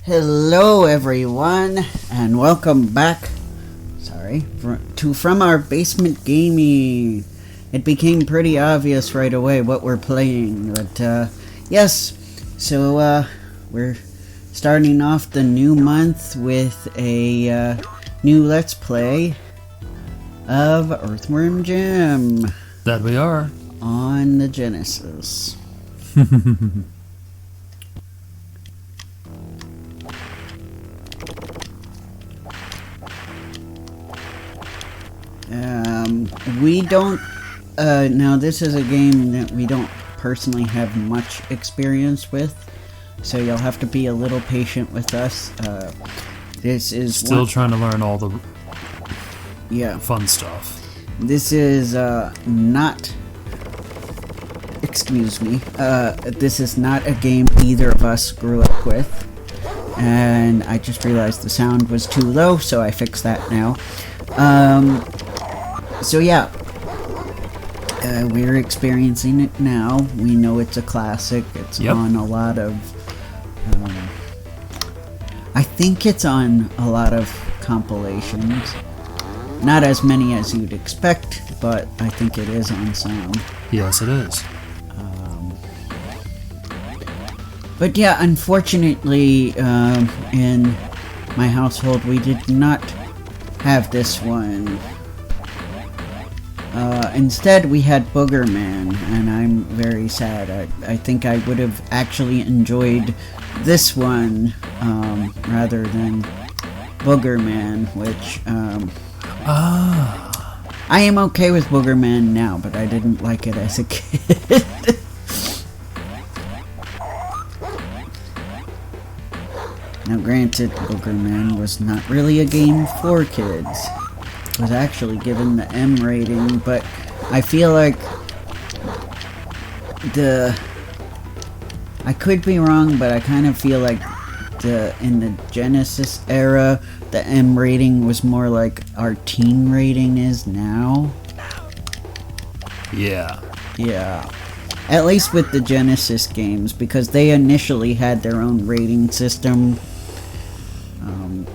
Hello everyone, and welcome back, to From Our Basement Gaming. It became pretty obvious right away what we're playing, but yes, so we're starting off the new month with a new Let's Play of Earthworm Jim. That we are. On the Genesis. We don't, now this is a game that we don't personally have much experience with, so you'll have to be a little patient with us. This is still trying to learn all the fun stuff. This is not, excuse me, this is not a game either of us grew up with, and I just realized the sound was too low, so I fixed that now. So yeah, we're experiencing it now. We know it's a classic. It's on a lot of, I think it's on a lot of compilations. Not as many as you'd expect, but I think it is on some. Yes, it is. But yeah, unfortunately, in my household, we did not have this one. Instead, we had Boogerman, and I'm very sad. I think I would have actually enjoyed this one rather than Boogerman, which I am okay with Boogerman now, but I didn't like it as a kid. Now, granted, Boogerman was not really a game for kids. It was actually given the M rating, but I feel like I could be wrong, but I kind of feel like in the Genesis era, the M rating was more like our teen rating is now. Yeah. Yeah. At least with the Genesis games, because they initially had their own rating system.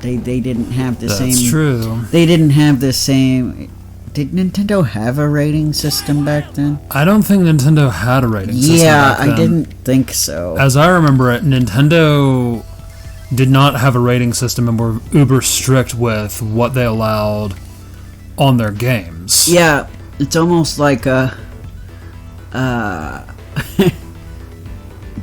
They didn't have the same... That's true. They didn't have the same... Did Nintendo have a rating system back then? I don't think Nintendo had a rating system back then. I didn't think so. As I remember it, Nintendo did not have a rating system and were uber strict with what they allowed on their games. Yeah, it's almost like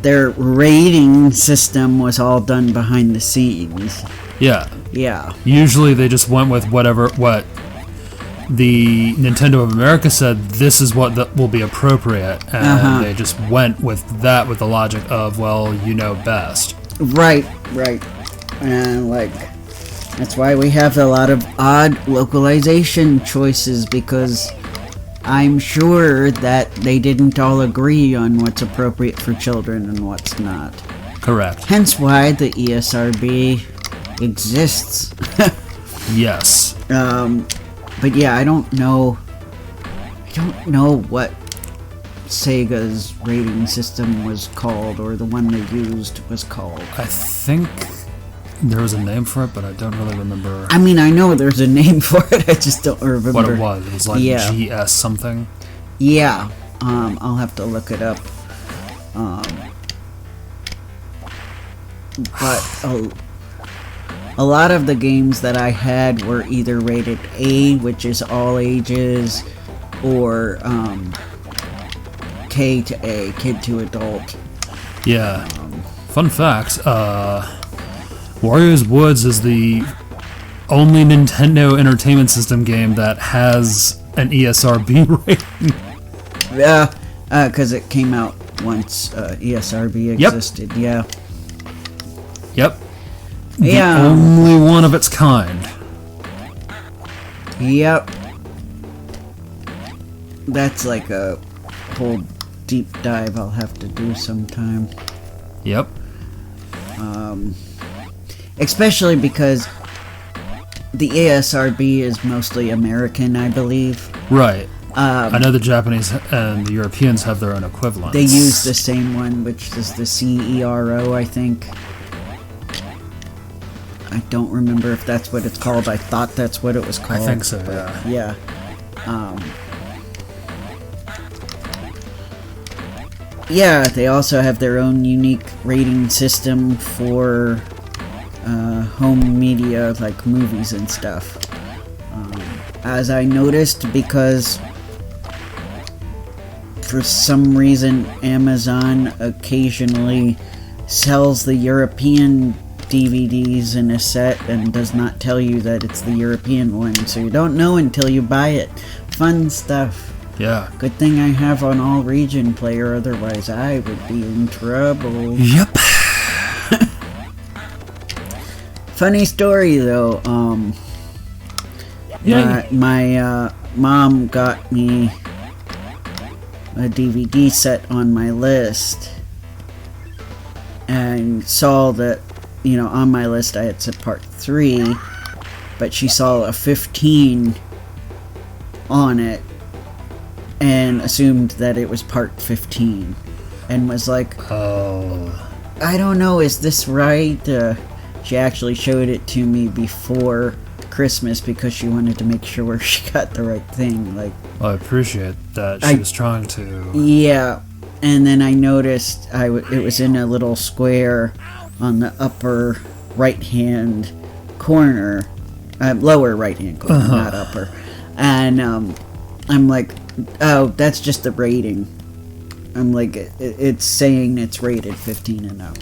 their rating system was all done behind the scenes. Yeah. Yeah. Usually they just went with what the Nintendo of America said, this is what will be appropriate, and they just went with that with the logic of, well, you know best. Right. And that's why we have a lot of odd localization choices, because I'm sure that they didn't all agree on what's appropriate for children and what's not. Correct. Hence why the ESRB exists. Yes. But yeah, I don't know what Sega's rating system was called, or the one they used was called. I think there was a name for it, but I don't really remember. I mean, I know there's a name for it, I just don't remember what it was. It was like GS something. Yeah, I'll have to look it up. But a lot of the games that I had were either rated A, which is all ages, or K to A, kid to adult. Yeah. Fun fact, Wario's Woods is the only Nintendo Entertainment System game that has an ESRB rating. Yeah, because it came out once ESRB existed, yeah. Yep. The only one of its kind. Yep. That's like a whole deep dive I'll have to do sometime. Yep. Especially because the ESRB is mostly American, I believe. Right. I know the Japanese and the Europeans have their own equivalents. They use the same one, which is the CERO, I think. I don't remember if that's what it's called. I thought that's what it was called. I think so, yeah. Yeah, they also have their own unique rating system for home media, like movies and stuff. As I noticed, because for some reason Amazon occasionally sells the European DVDs in a set and does not tell you that it's the European one, so you don't know until you buy it. Fun stuff. Yeah. Good thing I have on all region player, otherwise I would be in trouble. Yep. Funny story though, my mom got me a DVD set on my list and saw that, you know, on my list I had set part 3, but she saw a 15 on it and assumed that it was part 15 and was like, Oh. I don't know, is this right? She actually showed it to me before Christmas because she wanted to make sure she got the right thing. Like, I appreciate that she was trying to. Yeah, and then I noticed it was in a little square on the upper right-hand corner, lower right-hand corner, not upper. And I'm like, oh, that's just the rating. I'm like, it's saying it's rated 15 and up.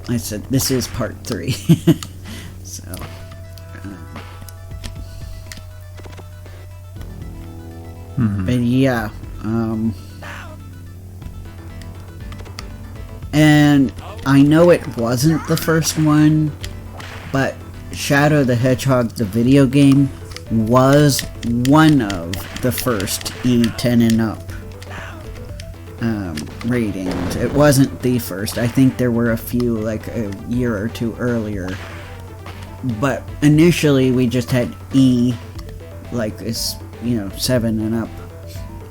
I said, this is part 3. So. But yeah. And I know it wasn't the first one, but Shadow the Hedgehog, the video game, was one of the first E10 and up ratings. It wasn't the first. I think there were a few like a year or two earlier. But initially we just had E, like, it's, you know, 7 and up,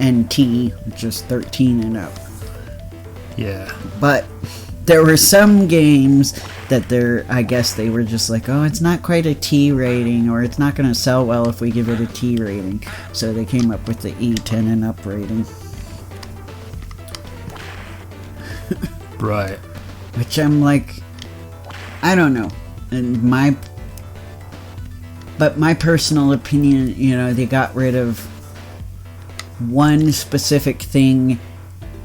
and T, which is 13 and up. Yeah. But there were some games that I guess they were just like, oh, it's not quite a T rating, or it's not going to sell well if we give it a T rating. So they came up with the E10 and up rating. Right. Which I'm like, I don't know. And my personal opinion, you know, they got rid of one specific thing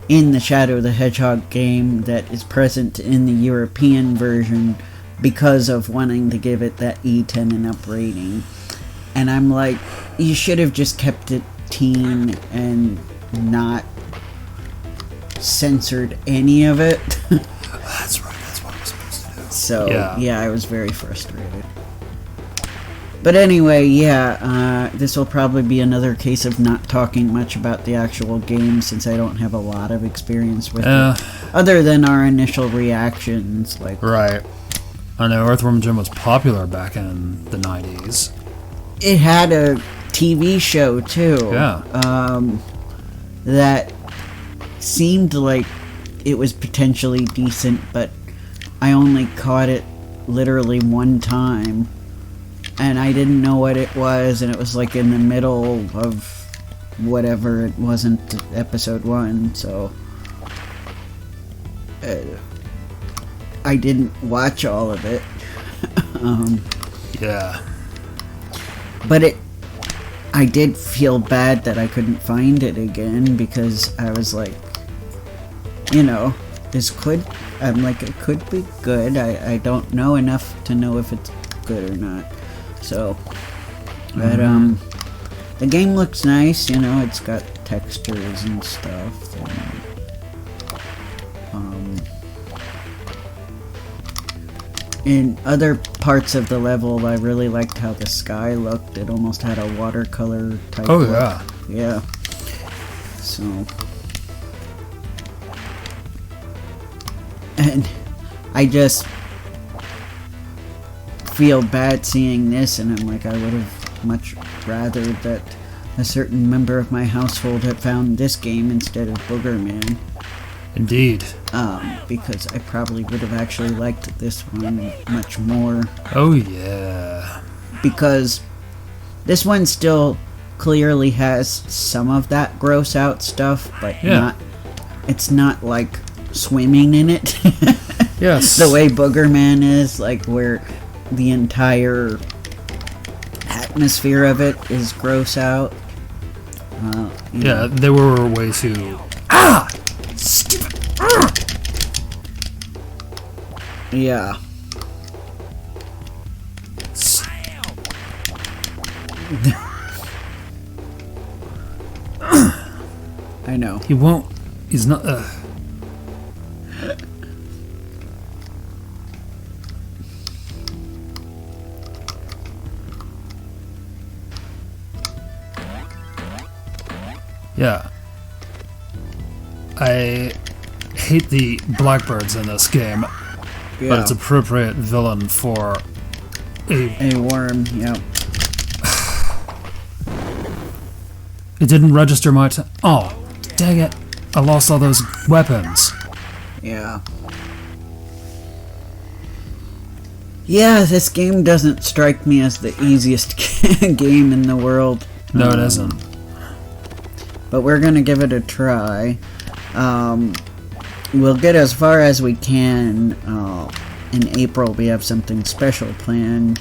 in the Shadow the Hedgehog game that is present in the European version because of wanting to give it that E10 and up rating. And I'm like, you should have just kept it teen and not censored any of it. That's right, that's what I'm supposed to do. So, yeah, I was very frustrated. But anyway, yeah, this will probably be another case of not talking much about the actual game since I don't have a lot of experience with it. Other than our initial reactions, like... Right. I know Earthworm Jim was popular back in the 90s. It had a TV show, too. Yeah. That seemed like it was potentially decent, but I only caught it literally one time. And I didn't know what it was, and it was like in the middle of whatever. It wasn't episode 1, so I didn't watch all of it. Yeah. But I did feel bad that I couldn't find it again, because I was like, you know, I'm like, it could be good. I don't know enough to know if it's good or not. So, but the game looks nice, you know, it's got textures and stuff. And, in other parts of the level, I really liked how the sky looked. It almost had a watercolor type look. Yeah. Yeah. So, and I just feel bad seeing this, and I'm like, I would have much rather that a certain member of my household had found this game instead of Boogerman. Indeed. Because I probably would have actually liked this one much more. Oh, yeah. Because this one still clearly has some of that gross out stuff, but it's not like swimming in it. Yes. The way Booger Man is, like, where the entire atmosphere of it is gross out. Yeah, they were way too... Stupid! Yeah. I know. He won't... He's not... Yeah. I hate the blackbirds in this game, but it's appropriate villain for a worm, yeah. It didn't register my oh, dang it. I lost all those weapons. Yeah. Yeah, this game doesn't strike me as the easiest game in the world. No, it isn't. But we're gonna give it a try. We'll get as far as we can. In April, we have something special planned.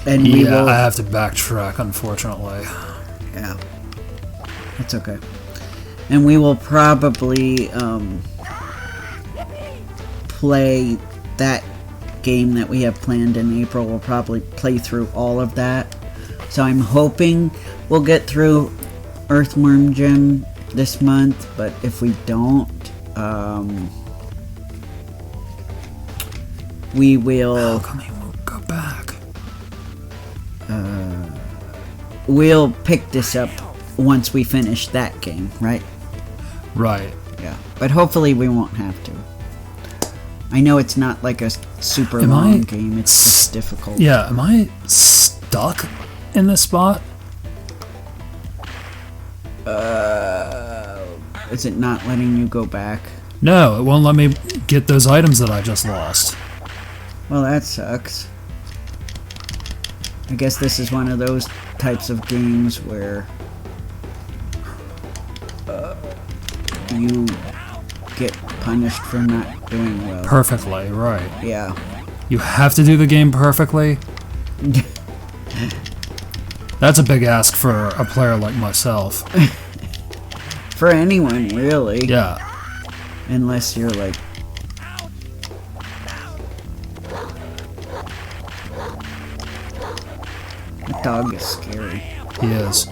And we will... I have to backtrack, unfortunately. Yeah. That's okay. And we will probably play that game that we have planned in April. We'll probably play through all of that. So I'm hoping we'll get through Earthworm Jim this month, but if we don't, we will... How come he won't go back? We'll pick this up once we finish that game, right? Right. Yeah. But hopefully we won't have to. I know it's not like a super long game, it's just difficult. Yeah, am I stuck in this spot? Is it not letting you go back? No, it won't let me get those items that I just lost. Well, that sucks. I guess this is one of those types of games where you get punished for not doing well. Perfectly, right. Yeah. You have to do the game perfectly? That's a big ask for a player like myself. For anyone, really. Yeah. Unless you're like... The dog is scary. He is.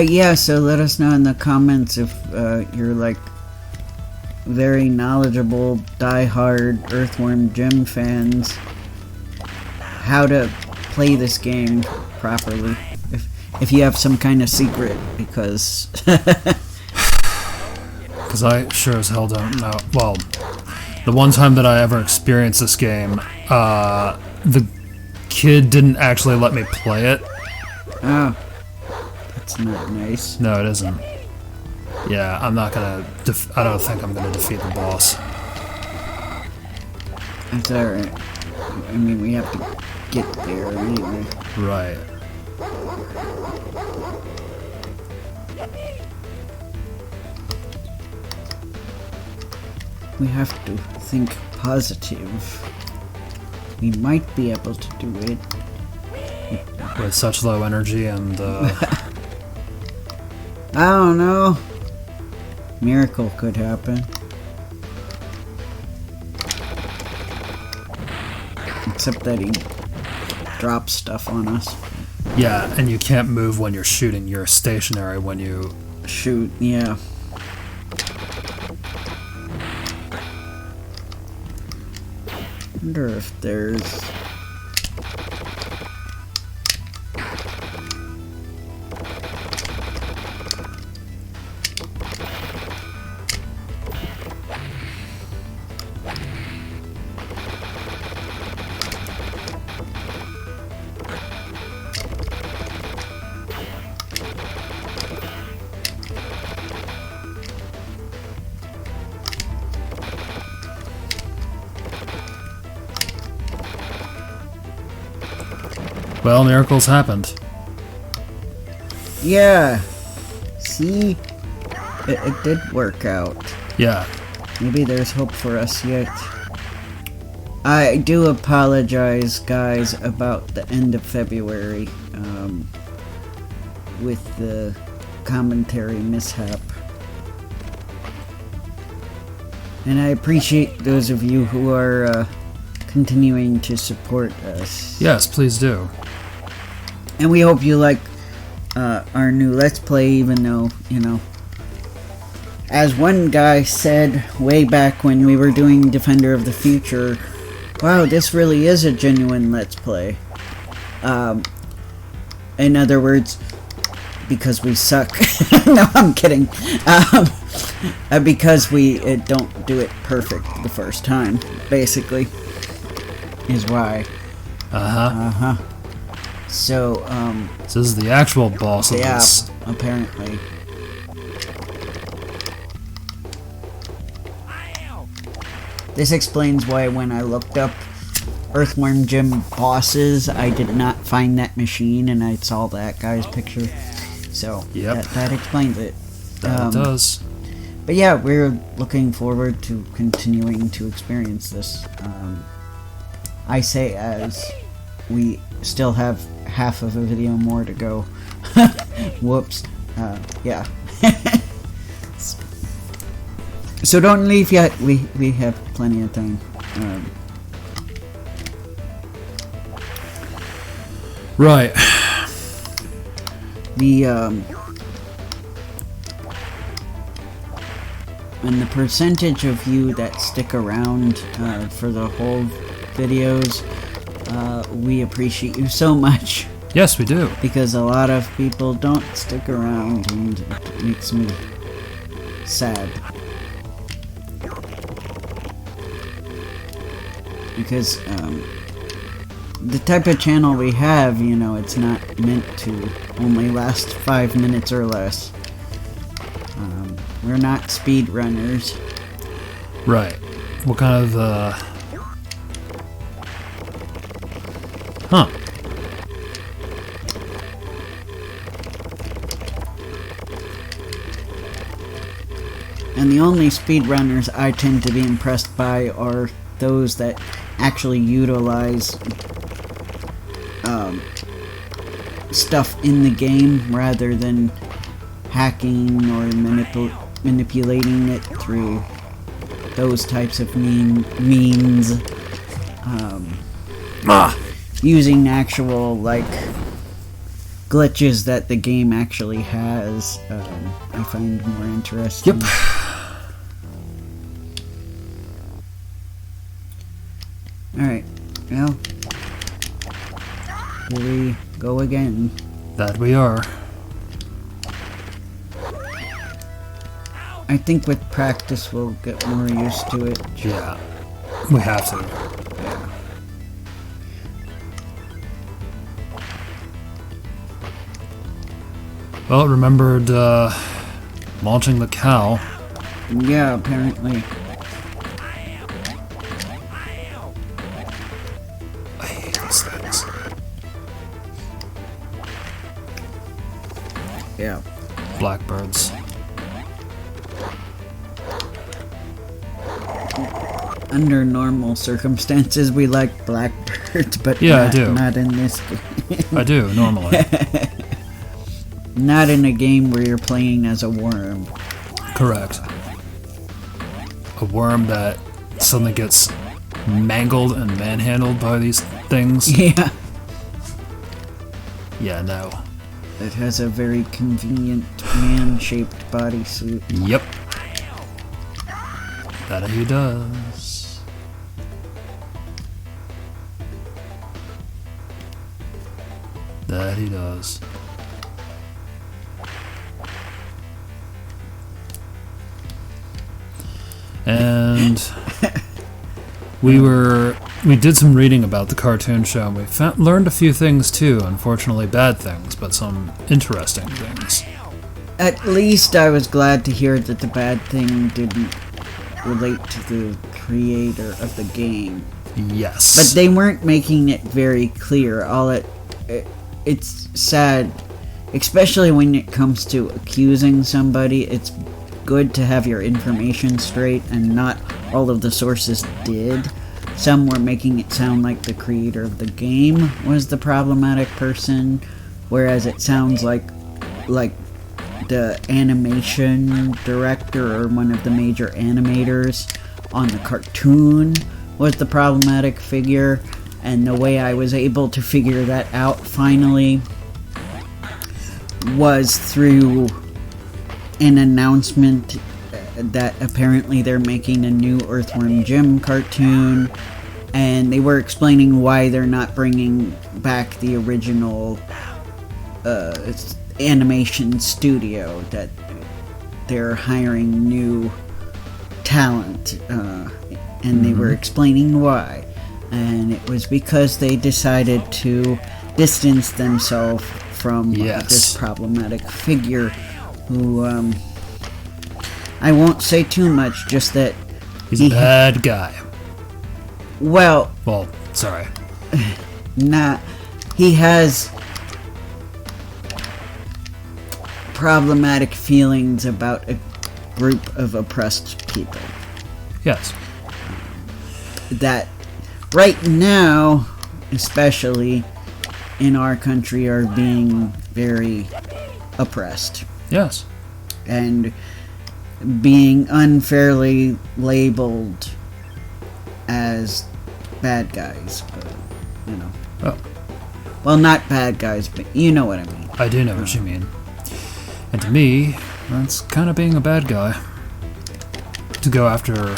Yeah, so let us know in the comments if you're like very knowledgeable, die-hard Earthworm Jim fans, how to play this game properly. If you have some kind of secret, because... Because I sure as hell don't know. Well, the one time that I ever experienced this game, the kid didn't actually let me play it. Oh. That's not nice. No, it isn't. Yeah, I'm not gonna... I don't think I'm gonna defeat the boss. That's alright. I mean, we have to get there anyway. Right. We have to think positive. We might be able to do it. With such low energy and, I don't know. Miracle could happen. Except that he drops stuff on us. Yeah, and you can't move when you're shooting. You're stationary when you... Shoot, yeah. Wonder if there's... Well, miracles happened. Yeah. See? It did work out. Yeah. Maybe there's hope for us yet. I do apologize, guys, about the end of February, with the commentary mishap. And I appreciate those of you who are continuing to support us. Yes, please do. And we hope you like our new Let's Play, even though, as one guy said way back when we were doing Defender of the Future, wow, this really is a genuine Let's Play. In other words, because we suck. No, I'm kidding. Because we don't do it perfect the first time, basically, is why. So, this is the actual boss of yeah, this. apparently. This explains why when I looked up Earthworm Jim bosses, I did not find that machine, and I saw that guy's picture. So, Yep. that explains it. That it does. But yeah, we're looking forward to continuing to experience this. I say as we still have half of a video more to go. Whoops. Yeah. So don't leave yet. We have plenty of time. Right. And the percentage of you that stick around for the whole videos, we appreciate you so much. Yes, we do. Because a lot of people don't stick around, and it makes me sad. Because the type of channel we have, it's not meant to only last 5 minutes or less. We're not speedrunners. Right. What kind of, Huh. And the only speedrunners I tend to be impressed by are those that actually utilize stuff in the game rather than hacking or manipulating it through those types of means. Using actual, glitches that the game actually has, I find more interesting. Yep. Alright, well, here we go again. That we are. I think with practice we'll get more used to it. Yeah. We have to. Well, it remembered, launching the cow. Yeah, apparently. I hate these things. Yeah. Blackbirds. Under normal circumstances, we like blackbirds, but Yeah, I do. not in this game. I do, normally. Not in a game where you're playing as a worm. Correct. A worm that suddenly gets mangled and manhandled by these things. Yeah. Yeah, no. It has a very convenient man-shaped bodysuit. Yep. That he does. That he does. And we did some reading about the cartoon show, and we learned a few things too. Unfortunately, bad things, but some interesting things. At least I was glad to hear that the bad thing didn't relate to the creator of the game. Yes. But they weren't making it very clear. All it it's sad, especially when it comes to accusing somebody. It's good to have your information straight, and not all of the sources did. Some were making it sound like the creator of the game was the problematic person, whereas it sounds like the animation director or one of the major animators on the cartoon was the problematic figure. And the way I was able to figure that out finally was through an announcement that apparently they're making a new Earthworm Jim cartoon, and they were explaining why they're not bringing back the original animation studio, that they're hiring new talent, and they were explaining why. And it was because they decided to distance themselves from this problematic figure who, I won't say too much, just that he's a bad guy. Well, sorry. He has problematic feelings about a group of oppressed people. Yes. That right now, especially in our country, are being very oppressed. Yes. And being unfairly labeled as bad guys. You know. Oh. Well, not bad guys, but you know what I mean. I do know what you mean. And to me, that's kind of being a bad guy. To go after...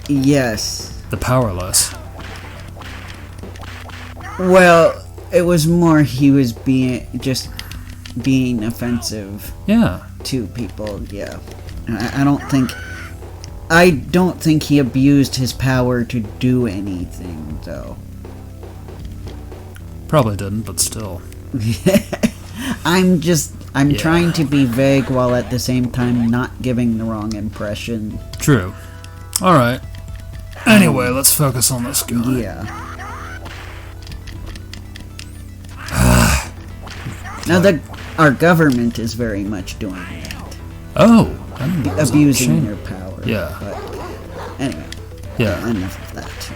Yes. The powerless. Well, it was more he was being offensive. Yeah. To people, yeah. I don't think he abused his power to do anything, though. Probably didn't, but still. I'm trying to be vague while at the same time not giving the wrong impression. True. Alright. Anyway, let's focus on this guy. Yeah. Now our government is very much doing that. Oh. Abusing their power. Yeah. But anyway. Yeah. Enough of that.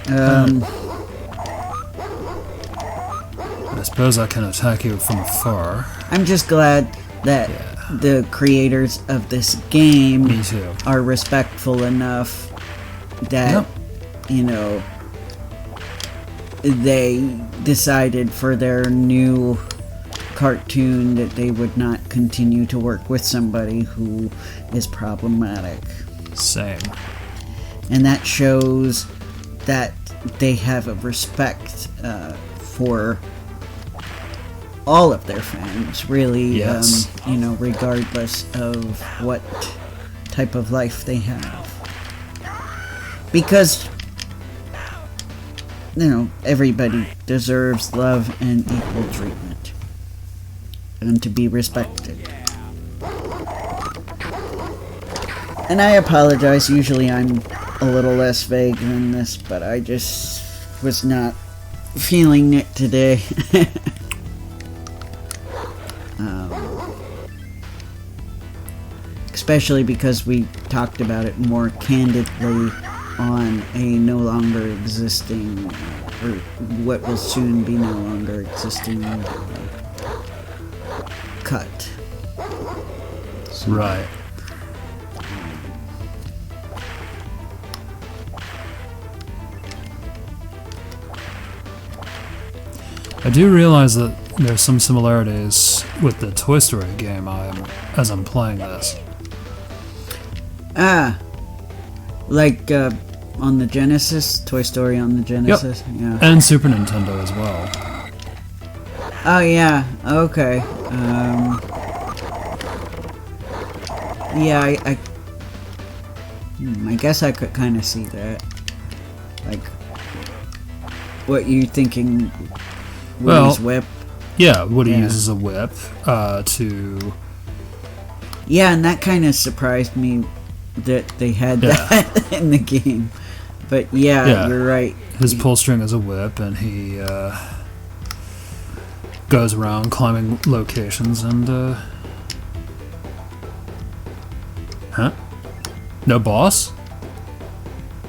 I suppose I can attack you from afar. I'm just glad that the creators of this game Me too. are respectful enough that, you know, they decided for their new cartoon that they would not continue to work with somebody who is problematic. Same. And that shows that they have a respect for all of their fans, really, yes. You know, regardless of what type of life they have. Because, you know, everybody deserves love and equal treatment. And to be respected. And I apologize, usually I'm a little less vague than this, but I just was not feeling it today. Especially because we talked about it more candidly on a no longer existing, or what will soon be no longer existing cut. So, right. I do realize that there's some similarities with the Toy Story game as I'm playing this. Like on the Genesis, Toy Story on the Genesis? Yep. Yeah. And Super Nintendo as well. Oh yeah, okay. Yeah, I guess I could kind of see that. Like, what you thinking, Woody's whip? Yeah, Woody uses a whip to... Yeah, and that kind of surprised me that they had that in the game. But yeah, you're right. His pull string is a whip, and he goes around climbing locations and, huh? No boss?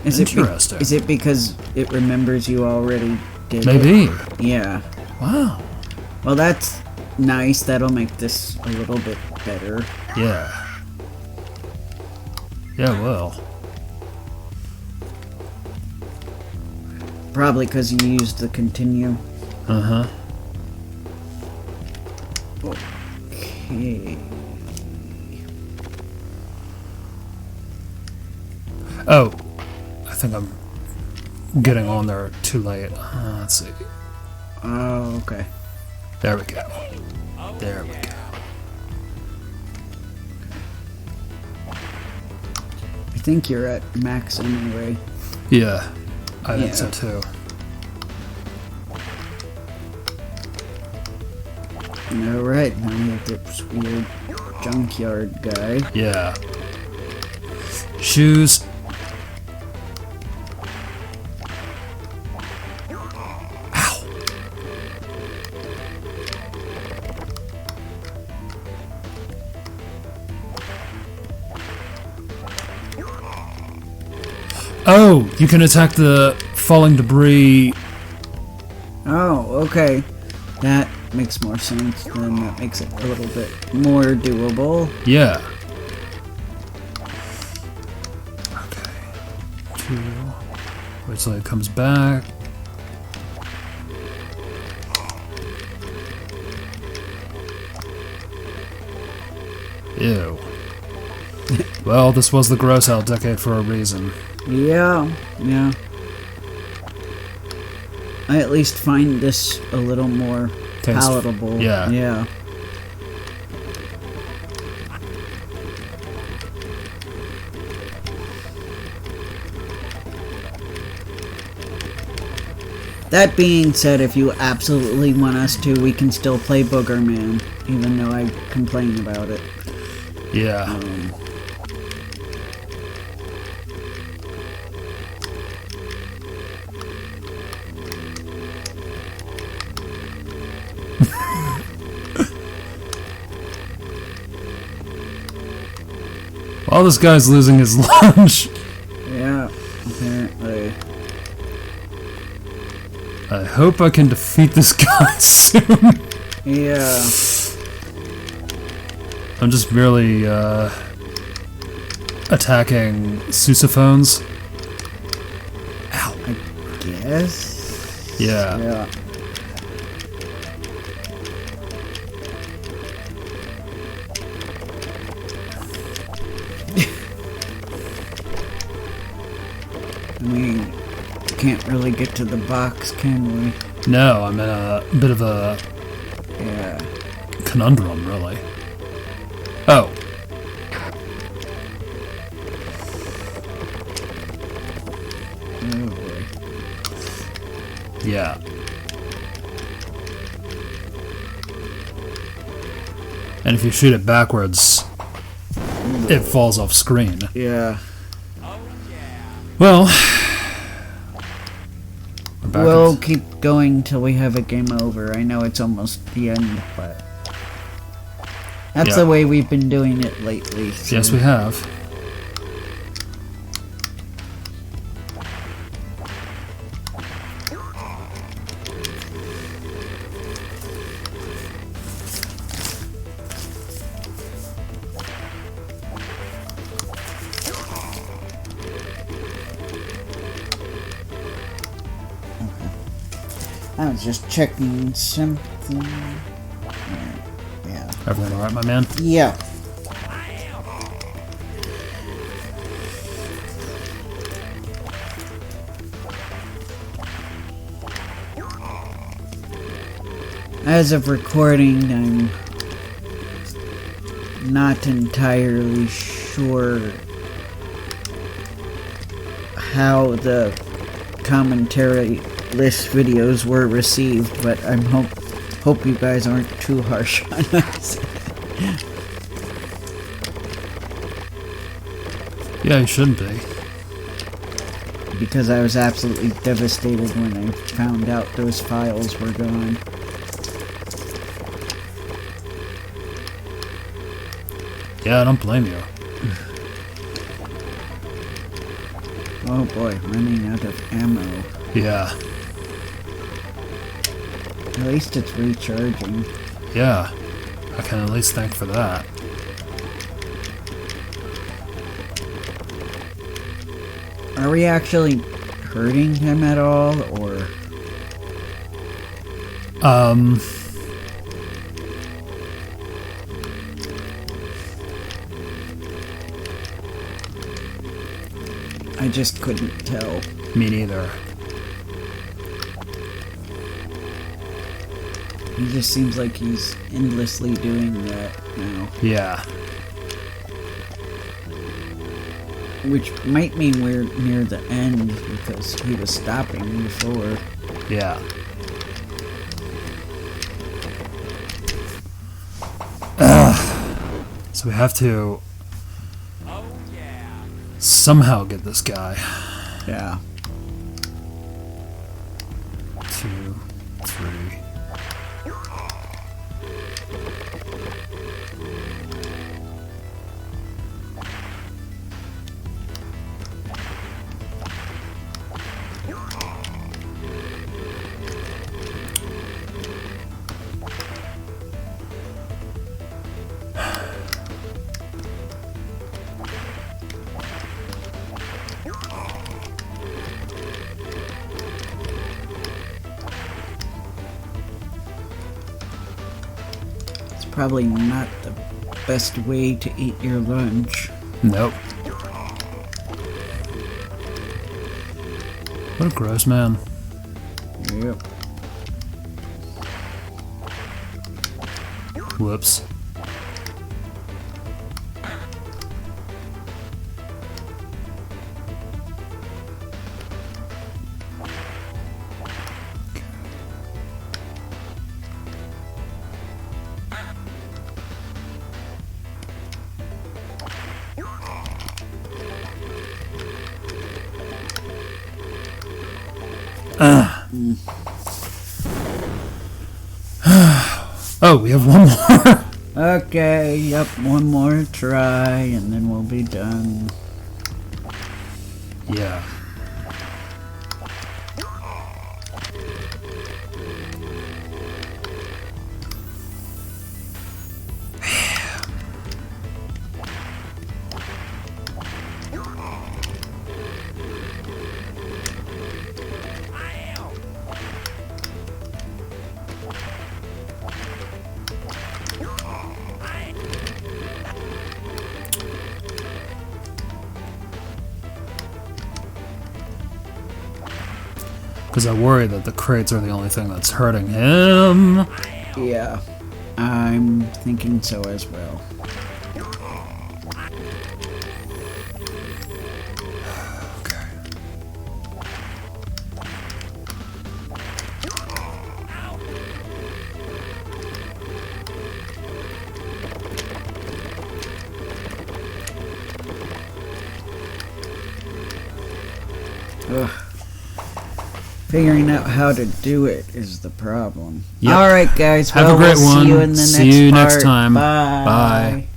Interesting. Is it because it remembers you already did Maybe. it? Yeah. Wow. Well, that's nice. That'll make this a little bit better. Yeah. Yeah, well. Probably because you used the continue. Uh-huh. Okay. Oh. I think I'm getting on there too late. Let's see. Oh, okay. There we go. There we go. I think you're at max anyway. Yeah. I think so too. Alright, now we have this weird junkyard guy. Yeah. Shoes. Ow. Oh, you can attack the falling debris. Oh, okay. That makes more sense. Then that makes it a little bit more doable. Yeah. Okay. 2. Wait till it comes back. Ew. Well, this was the gross out decade for a reason. Yeah, yeah. I at least find this a little more palatable. Yeah. Yeah. That being said, if you absolutely want us to, we can still play Booger Man, even though I complain about it. Yeah. While this guy's losing his lunch. Yeah, apparently. I hope I can defeat this guy soon. Yeah. I'm just merely, attacking sousaphones. Ow. I guess? Yeah. Yeah. I mean, can't really get to the box, can we? No, I'm in a bit of a conundrum, really. Oh. Oh boy. Yeah. And if you shoot it backwards, it falls off screen. Yeah. Well, we're back We'll keep going till we have a game over. I know it's almost the end, but that's the way we've been doing it lately. So. Yes, we have. I was just checking something. Yeah. Everything alright, my man? Yeah. As of recording, I'm not entirely sure how the commentary list videos were received, but I hope you guys aren't too harsh on us. Yeah, you shouldn't be. Because I was absolutely devastated when I found out those files were gone. Yeah, I don't blame you. Oh boy, running out of ammo. Yeah. At least it's recharging. Yeah. I can at least thank for that. Are we actually hurting him at all, or? I just couldn't tell. Me neither. He just seems like he's endlessly doing that now. Yeah. Which might mean we're near the end, because he was stopping before. Yeah. So we have to somehow get this guy. Yeah. 2, 3. Probably not the best way to eat your lunch. Nope. What a gross man. Yep. Whoops. Oh, we have one more. Okay, yep, one more try and then we'll be done. Yeah. Because I worry that the crates are the only thing that's hurting him. Yeah, I'm thinking so as well. Ugh. Figuring out how to do it is the problem. Yep. All right, guys. Have well, a great we'll one. See you in the See next you part. next time. Bye. Bye.